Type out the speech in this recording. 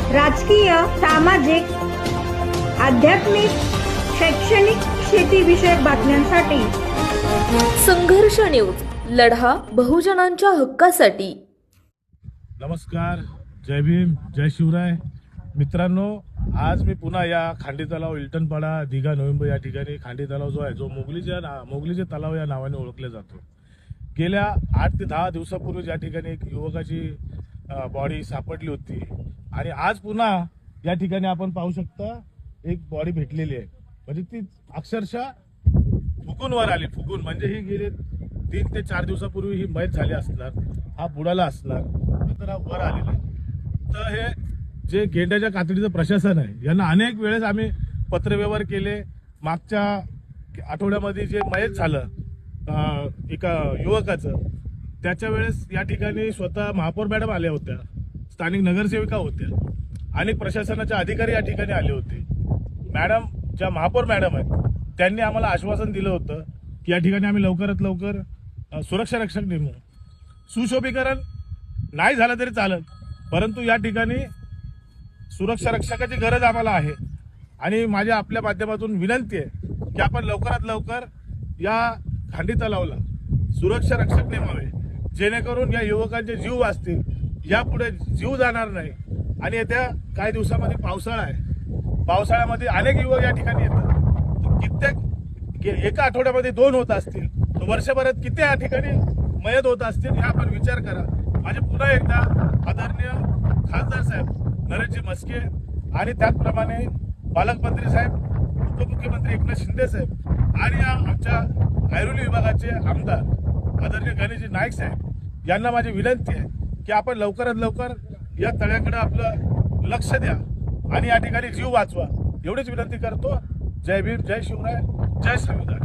राजकीय, सामाजिक, आध्यात्मिक, शैक्षणिक, शेतीविषयक बातम्यांसाठी संघर्ष न्यूज, लढा बहुजनांच्या हक्कासाठी. नमस्कार, जय भीम, जय शिवराय. मित्रांनो, आज मी पुन्हा या खांडी तलाव, इल्टनपाडा, दिघा, नोव्हेंबर या ठिकाणी खांडी तलाव जो आहे, जो मोगलीचे तलाव या नावाने ओळखला जातो. गेल्या 8 ते 10 दिवसापूर्वी या ठिकाणी एक युवकाची बॉडी सापडली होती आणि आज पुन्हा या ठिकाणी आपण पाहू शकता एक बॉडी भेटलेली आहे. म्हणजे ती अक्षरशः फुकून वर आली. फुकून म्हणजे ही गेले 3 ते 4 दिवसापूर्वी ही मयत झाली असणार, हा बुडाला असणार, तर हा वर आलेला आहे. तर हे जे गेंड्याच्या कातडीचं प्रशासन आहे, यांना अनेक वेळेस आम्ही पत्रव्यवहार केले. मागच्या आठवड्यामध्ये जे मयत झालं एका युवकाचं, त्याच्या वेळेस या ठिकाणी स्वतः महापौर मॅडम आल्या होत्या, स्थानिक नगरसेविका होत्या, अनेक प्रशासनाचे अधिकारी या ठिकाणी आले होते. मॅडम, ज्या महापौर मॅडम आहेत, त्यांनी आम्हाला आश्वासन दिलं होतं की या ठिकाणी आम्ही लवकरात लवकर सुरक्षा रक्षक नेमू. सुशोभीकरण नाही झालं तरी चालत, परंतु या ठिकाणी सुरक्षा रक्षकाची गरज आम्हाला आहे. आणि माझ्या आपल्या माध्यमातून विनंती आहे की आपण लवकरात लवकर या खांडी तलावला सुरक्षा रक्षक नेमावे, जेणेकरून या युवकांचे जीव वाचतील, यापुढे जीव जाणार नाही. आणि येत्या काही दिवसामध्ये पावसाळा आहे, पावसाळ्यामध्ये अनेक युवक या ठिकाणी येतात. कित्येक एका आठवड्यामध्ये 2 होत असतील, तर वर्षभरात किती या ठिकाणी मयत होत असतील, हे आपण विचार करा. माझे पुन्हा एकदा आदरणीय खासदार साहेब नरेशजी म्हस्के आणि त्याचप्रमाणे पालकमंत्री साहेब, उपमुख्यमंत्री एकनाथ शिंदे साहेब आणि आमच्या ऐरोली विभागाचे आमदार आदरणीय गणेशजी नाईक साहेब यांना माझी विनंती आहे की आपण लवकरात लवकर या तळ्याकडे आपलं लक्ष द्या आणि या ठिकाणी जीव वाचवा, एवढीच विनंती करतो. जय भीम, जय शिवराय, जय संविधान.